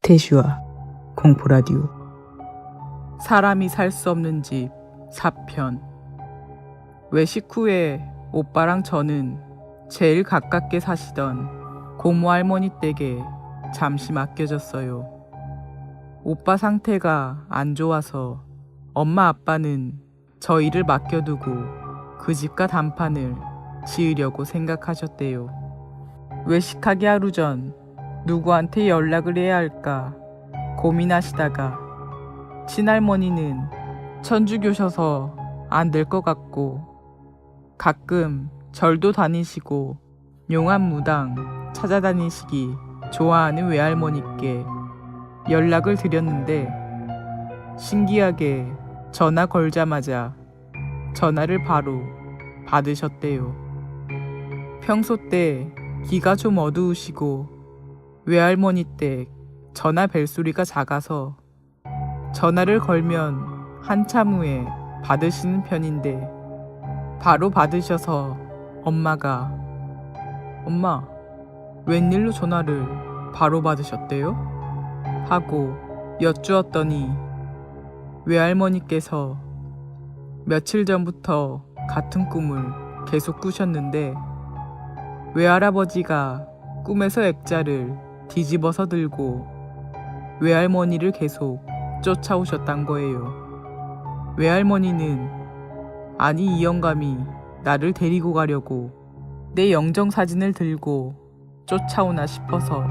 태슈아 공포라디오. 사람이 살 수 없는 집 4편. 외식 후에 오빠랑 저는 제일 가깝게 사시던 고모 할머니 댁에 잠시 맡겨졌어요. 오빠 상태가 안 좋아서 엄마 아빠는 저희를 맡겨두고 그 집과 단판을 지으려고 생각하셨대요. 외식하기 하루 전 누구한테 연락을 해야 할까 고민하시다가 친할머니는 천주교셔서 안 될 것 같고 가끔 절도 다니시고 용암 무당 찾아다니시기 좋아하는 외할머니께 연락을 드렸는데 신기하게 전화 걸자마자 전화를 바로 받으셨대요. 평소 때 귀가 좀 어두우시고 외할머니 댁 전화 벨소리가 작아서 전화를 걸면 한참 후에 받으시는 편인데 바로 받으셔서 엄마가 "엄마, 웬일로 전화를 바로 받으셨대요?" 하고 여쭈었더니 외할머니께서 며칠 전부터 같은 꿈을 계속 꾸셨는데 외할아버지가 꿈에서 액자를 뒤집어서 들고 외할머니를 계속 쫓아오셨단 거예요. 외할머니는 아니 이 영감이 나를 데리고 가려고 내 영정사진을 들고 쫓아오나 싶어서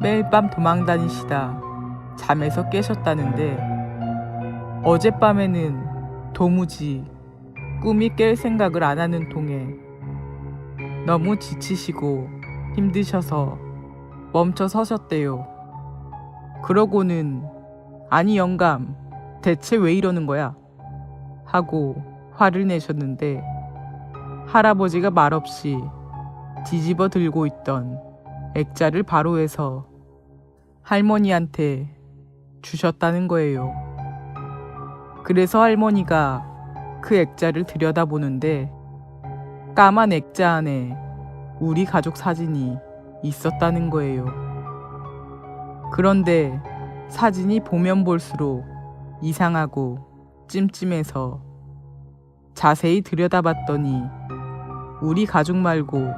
매일 밤 도망다니시다 잠에서 깨셨다는데 어젯밤에는 도무지 꿈이 깰 생각을 안 하는 통에 너무 지치시고 힘드셔서 멈춰 서셨대요. 그러고는 "아니 영감, 대체 왜 이러는 거야?" 하고 화를 내셨는데 할아버지가 말없이 뒤집어 들고 있던 액자를 바로 해서 할머니한테 주셨다는 거예요. 그래서 할머니가 그 액자를 들여다보는데 까만 액자 안에 우리 가족 사진이 있었다는 거예요. 그런데 사진이 보면 볼수록 이상하고 찜찜해서 자세히 들여다봤더니 우리 가족 말고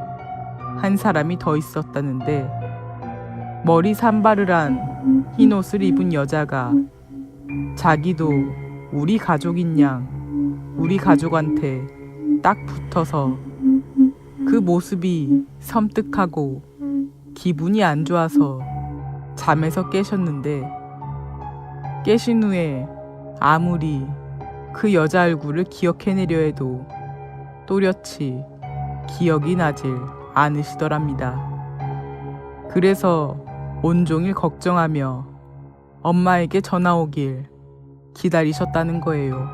한 사람이 더 있었다는데 머리 산발을 한 흰 옷을 입은 여자가 자기도 우리 가족인 양 우리 가족한테 딱 붙어서 그 모습이 섬뜩하고 기분이 안 좋아서 잠에서 깨셨는데 깨신 후에 아무리 그 여자 얼굴을 기억해내려 해도 또렷이 기억이 나질 않으시더랍니다. 그래서 온종일 걱정하며 엄마에게 전화 오길 기다리셨다는 거예요.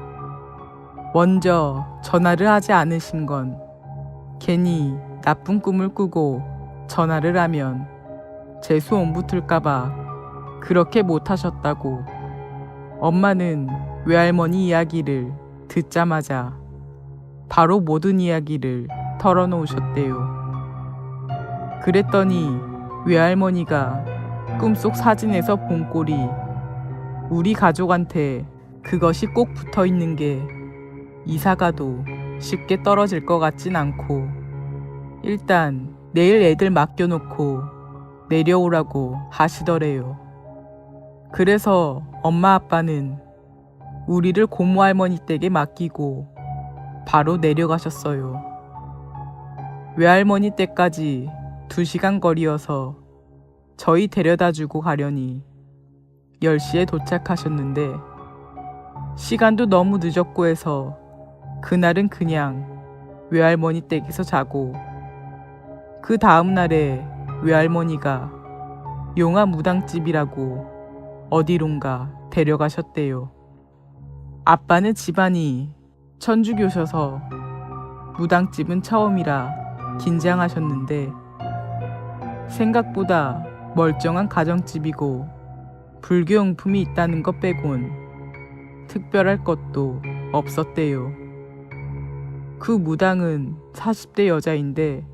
먼저 전화를 하지 않으신 건 괜히 나쁜 꿈을 꾸고 전화를 하면 재수 온 붙을까봐 그렇게 못하셨다고 엄마는 외할머니 이야기를 듣자마자 바로 모든 이야기를 털어놓으셨대요. 그랬더니 외할머니가 꿈속 사진에서 본 꼴이 우리 가족한테 그것이 꼭 붙어있는 게 이사가도 쉽게 떨어질 것 같진 않고 일단 내일 애들 맡겨놓고 내려오라고 하시더래요. 그래서 엄마 아빠는 우리를 고모 할머니 댁에 맡기고 바로 내려가셨어요. 외할머니 댁까지 2시간 거리여서 저희 데려다주고 가려니 10시에 도착하셨는데 시간도 너무 늦었고 해서 그날은 그냥 외할머니 댁에서 자고 그 다음 날에 외할머니가 용화 무당집이라고 어디론가 데려가셨대요. 아빠는 집안이 천주교셔서 무당집은 처음이라 긴장하셨는데 생각보다 멀쩡한 가정집이고 불교용품이 있다는 것 빼곤 특별할 것도 없었대요. 그 무당은 40대 여자인데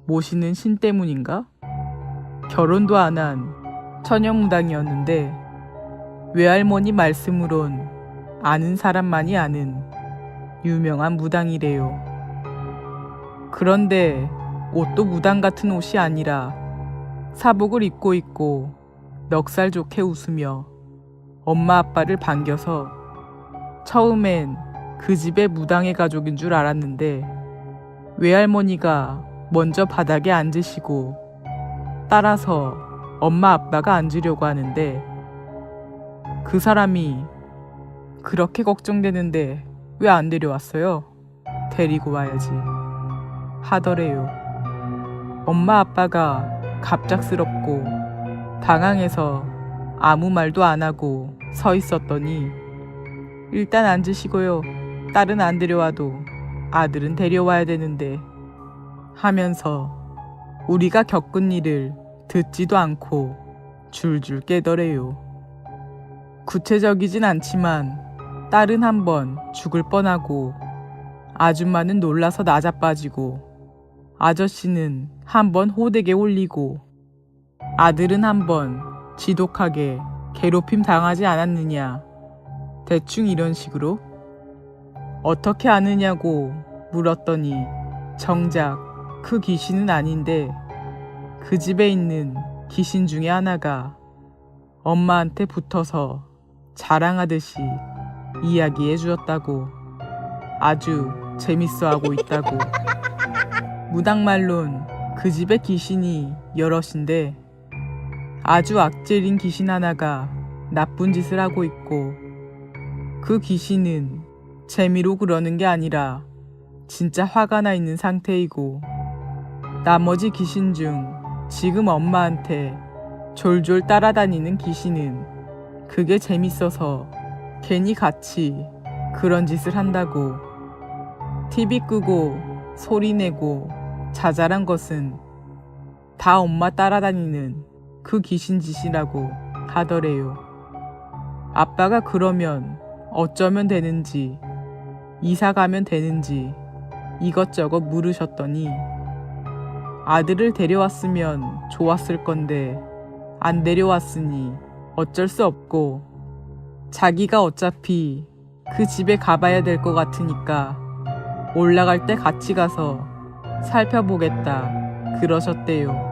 모시는 신 때문인가? 결혼도 안 한 처녀무당이었는데 외할머니 말씀으론 아는 사람만이 아는 유명한 무당이래요. 그런데 옷도 무당 같은 옷이 아니라 사복을 입고 있고 넉살 좋게 웃으며 엄마 아빠를 반겨서 처음엔 그 집의 무당의 가족인 줄 알았는데 외할머니가 먼저 바닥에 앉으시고 따라서 엄마 아빠가 앉으려고 하는데 그 사람이 그렇게 걱정되는데 왜 안 데려왔어요? 데리고 와야지 하더래요. 엄마 아빠가 갑작스럽고 당황해서 아무 말도 안 하고 서 있었더니 일단 앉으시고요. 딸은 안 데려와도 아들은 데려와야 되는데 하면서 우리가 겪은 일을 듣지도 않고 줄줄 깨더래요. 구체적이진 않지만 딸은 한번 죽을 뻔하고 아줌마는 놀라서 나자빠지고 아저씨는 한번 호되게 올리고 아들은 한번 지독하게 괴롭힘 당하지 않았느냐 대충 이런 식으로 어떻게 아느냐고 물었더니 정작 그 귀신은 아닌데 그 집에 있는 귀신 중에 하나가 엄마한테 붙어서 자랑하듯이 이야기해 주었다고 아주 재밌어하고 있다고. 무당말론 그 집에 귀신이 여럿인데 아주 악질인 귀신 하나가 나쁜 짓을 하고 있고 그 귀신은 재미로 그러는 게 아니라 진짜 화가 나 있는 상태이고 나머지 귀신 중 지금 엄마한테 졸졸 따라다니는 귀신은 그게 재밌어서 괜히 같이 그런 짓을 한다고. TV 끄고 소리내고 자잘한 것은 다 엄마 따라다니는 그 귀신 짓이라고 하더래요. 아빠가 그러면 어쩌면 되는지 이사 가면 되는지 이것저것 물으셨더니 아들을 데려왔으면 좋았을 건데 안 데려왔으니 어쩔 수 없고 자기가 어차피 그 집에 가봐야 될 것 같으니까 올라갈 때 같이 가서 살펴보겠다 그러셨대요.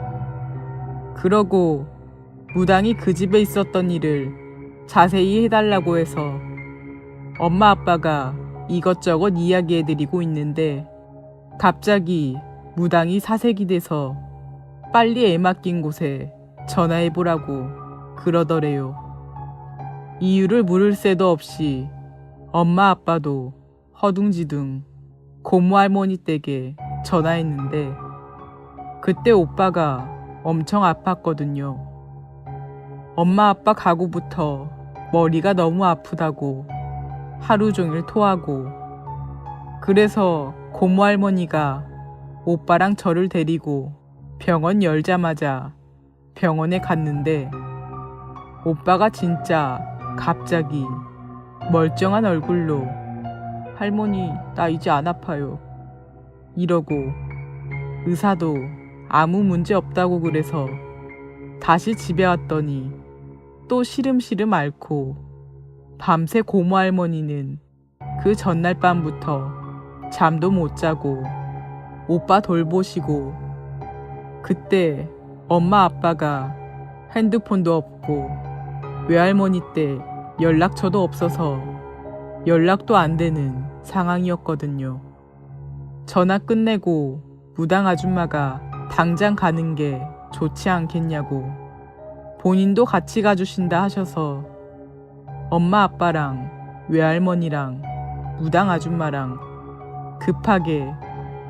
그러고 무당이 그 집에 있었던 일을 자세히 해달라고 해서 엄마 아빠가 이것저것 이야기해드리고 있는데 갑자기 무당이 사색이 돼서 빨리 애 맡긴 곳에 전화해보라고 그러더래요. 이유를 물을 새도 없이 엄마 아빠도 허둥지둥 고모 할머니 댁에 전화했는데 그때 오빠가 엄청 아팠거든요. 엄마 아빠 가고부터 머리가 너무 아프다고 하루 종일 토하고 그래서 고모 할머니가 오빠랑 저를 데리고 병원 열자마자 병원에 갔는데 오빠가 진짜 갑자기 멀쩡한 얼굴로 할머니 나 이제 안 아파요 이러고 의사도 아무 문제 없다고 그래서 다시 집에 왔더니 또 시름시름 앓고 밤새 고모 할머니는 그 전날 밤부터 잠도 못 자고 오빠 돌보시고 그때 엄마 아빠가 핸드폰도 없고 외할머니 때 연락처도 없어서 연락도 안 되는 상황이었거든요. 전화 끝내고 무당 아줌마가 당장 가는 게 좋지 않겠냐고 본인도 같이 가주신다 하셔서 엄마 아빠랑 외할머니랑 무당 아줌마랑 급하게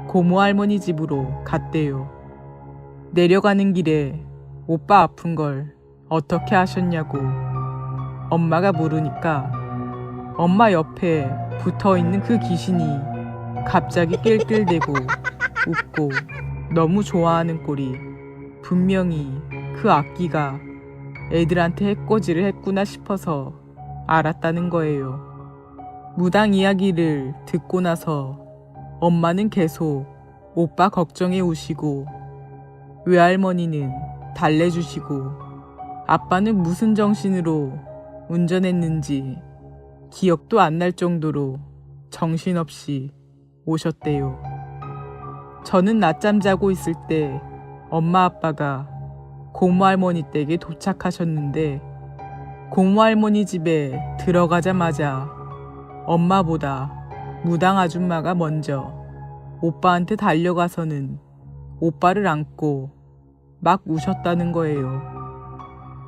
고모 할머니 집으로 갔대요. 내려가는 길에 오빠 아픈 걸 어떻게 하셨냐고 엄마가 물으니까 엄마 옆에 붙어있는 그 귀신이 갑자기 낄낄대고 웃고 너무 좋아하는 꼴이 분명히 그 악기가 애들한테 해코지를 했구나 싶어서 알았다는 거예요. 무당 이야기를 듣고 나서 엄마는 계속 오빠 걱정해 오시고 외할머니는 달래주시고 아빠는 무슨 정신으로 운전했는지 기억도 안 날 정도로 정신없이 오셨대요. 저는 낮잠 자고 있을 때 엄마 아빠가 고모할머니 댁에 도착하셨는데 고모할머니 집에 들어가자마자 엄마보다 무당 아줌마가 먼저 오빠한테 달려가서는 오빠를 안고 막 우셨다는 거예요.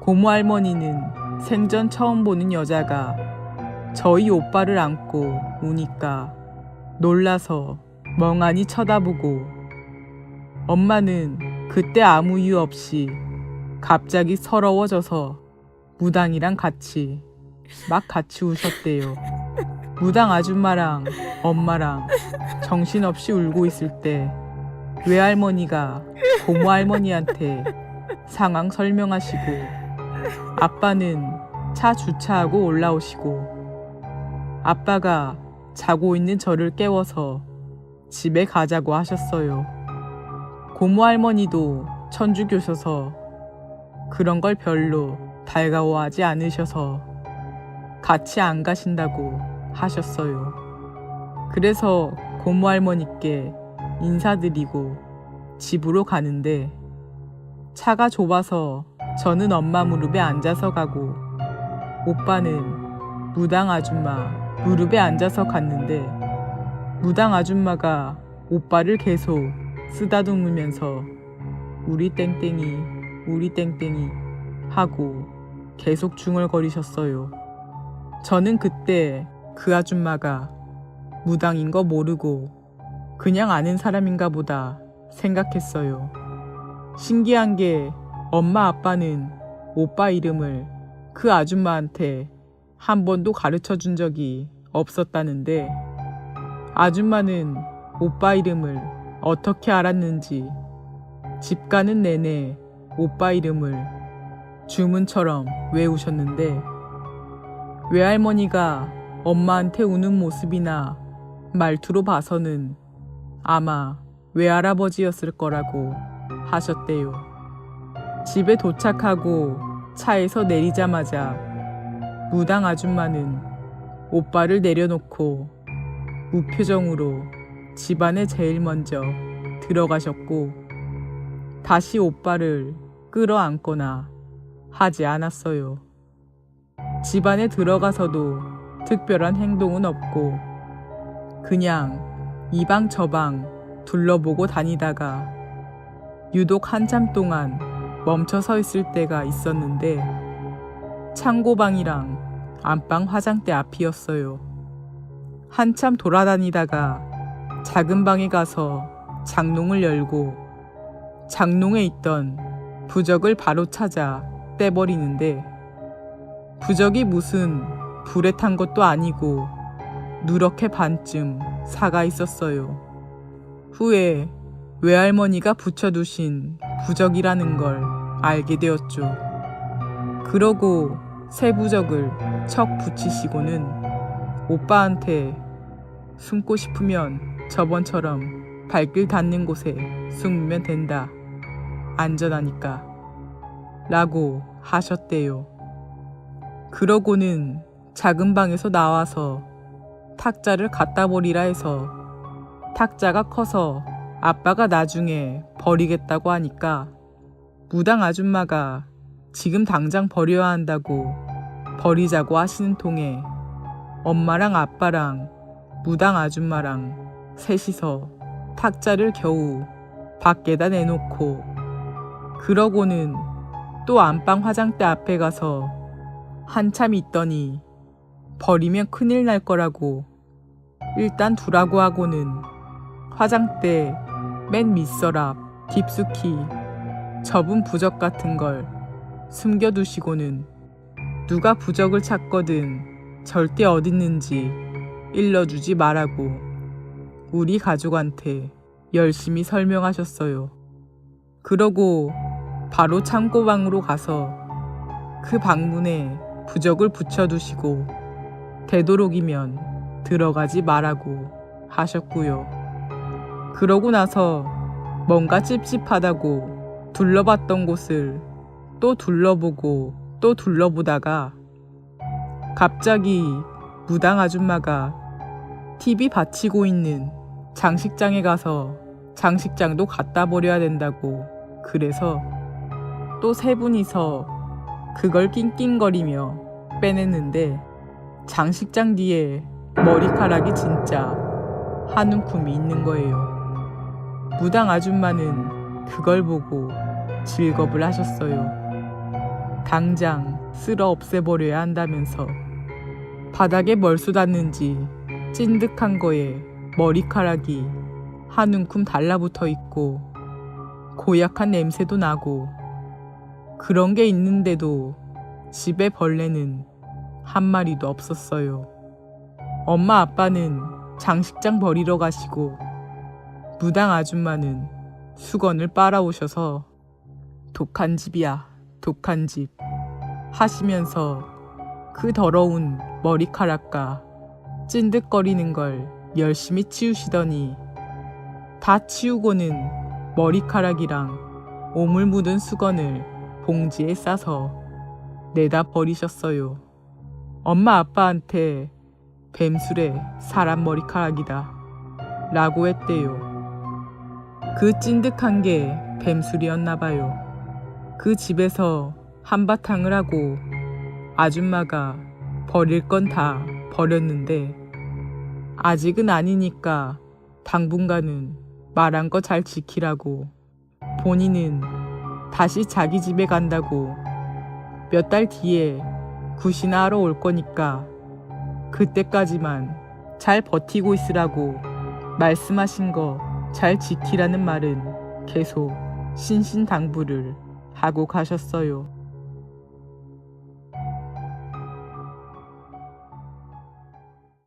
고모할머니는 생전 처음 보는 여자가 저희 오빠를 안고 우니까 놀라서 멍하니 쳐다보고 엄마는 그때 아무 이유 없이 갑자기 서러워져서 무당이랑 같이 우셨대요. 무당 아줌마랑 엄마랑 정신없이 울고 있을 때 외할머니가 고모할머니한테 상황 설명하시고 아빠는 차 주차하고 올라오시고 아빠가 자고 있는 저를 깨워서 집에 가자고 하셨어요. 고모할머니도 천주교셔서 그런 걸 별로 달가워하지 않으셔서 같이 안 가신다고 하셨어요. 그래서 고모할머니께 인사드리고 집으로 가는데 차가 좁아서 저는 엄마 무릎에 앉아서 가고 오빠는 무당 아줌마 무릎에 앉아서 갔는데 무당 아줌마가 오빠를 계속 쓰다듬으면서 우리 땡땡이 하고 계속 중얼거리셨어요. 저는 그때 그 아줌마가 무당인 거 모르고 그냥 아는 사람인가 보다 생각했어요. 신기한 게 엄마 아빠는 오빠 이름을 그 아줌마한테 한 번도 가르쳐 준 적이 없었다는데 아줌마는 오빠 이름을 어떻게 알았는지 집 가는 내내 오빠 이름을 주문처럼 외우셨는데 외할머니가 엄마한테 우는 모습이나 말투로 봐서는 아마 외할아버지였을 거라고 하셨대요. 집에 도착하고 차에서 내리자마자 무당 아줌마는 오빠를 내려놓고 무표정으로 집안에 제일 먼저 들어가셨고 다시 오빠를 끌어안거나 하지 않았어요. 집안에 들어가서도 특별한 행동은 없고 그냥 이 방 저 방 둘러보고 다니다가 유독 한참 동안 멈춰 서 있을 때가 있었는데 창고방이랑 안방 화장대 앞이었어요. 한참 돌아다니다가 작은 방에 가서 장롱을 열고 장롱에 있던 부적을 바로 찾아 떼버리는데 부적이 무슨 불에 탄 것도 아니고 누렇게 반쯤 사가 있었어요. 후에 외할머니가 붙여두신 부적이라는 걸 알게 되었죠. 그러고 새 부적을 척 붙이시고는 오빠한테 숨고 싶으면 저번처럼 발길 닿는 곳에 숨으면 된다. 안전하니까. 라고 하셨대요. 그러고는 작은 방에서 나와서 탁자를 갖다 버리라 해서 탁자가 커서 아빠가 나중에 버리겠다고 하니까 무당 아줌마가 지금 당장 버려야 한다고 버리자고 하시는 통에 엄마랑 아빠랑 무당 아줌마랑 셋이서 탁자를 겨우 밖에다 내놓고 그러고는 또 안방 화장대 앞에 가서 한참 있더니 버리면 큰일 날 거라고 일단 두라고 하고는 화장대 맨 밑서랍 깊숙이 접은 부적 같은 걸 숨겨두시고는 누가 부적을 찾거든 절대 어딨는지 일러주지 말라고 우리 가족한테 열심히 설명하셨어요. 그러고 바로 창고방으로 가서 그 방문에 부적을 붙여두시고 되도록이면 들어가지 말라고 하셨고요. 그러고 나서 뭔가 찝찝하다고 둘러봤던 곳을 또 둘러보고 또 둘러보다가 갑자기 무당 아줌마가 TV 받치고 있는 장식장에 가서 장식장도 갖다 버려야 된다고 그래서 또 세 분이서 그걸 낑낑거리며 빼냈는데 장식장 뒤에 머리카락이 진짜 한 움큼이 있는 거예요. 무당 아줌마는 그걸 보고 즐겁을 하셨어요. 당장 쓸어 없애버려야 한다면서 바닥에 뭘 쏟았는지 찐득한 거에 머리카락이 한 움큼 달라붙어 있고 고약한 냄새도 나고 그런 게 있는데도 집에 벌레는 한 마리도 없었어요. 엄마 아빠는 장식장 버리러 가시고 무당 아줌마는 수건을 빨아오셔서 독한 집이야 독한 집 하시면서 그 더러운 머리카락과 찐득거리는 걸 열심히 치우시더니 다 치우고는 머리카락이랑 오물 묻은 수건을 봉지에 싸서 내다 버리셨어요. 엄마 아빠한테 뱀술에 사람 머리카락이다 라고 했대요. 그 찐득한 게 뱀술이었나 봐요. 그 집에서 한바탕을 하고 아줌마가 버릴 건 다 버렸는데 아직은 아니니까 당분간은 말한 거 잘 지키라고 본인은 다시 자기 집에 간다고 몇 달 뒤에 굿이나 하러 올 거니까 그때까지만 잘 버티고 있으라고 말씀하신 거 잘 지키라는 말은 계속 신신당부를 하고 가셨어요.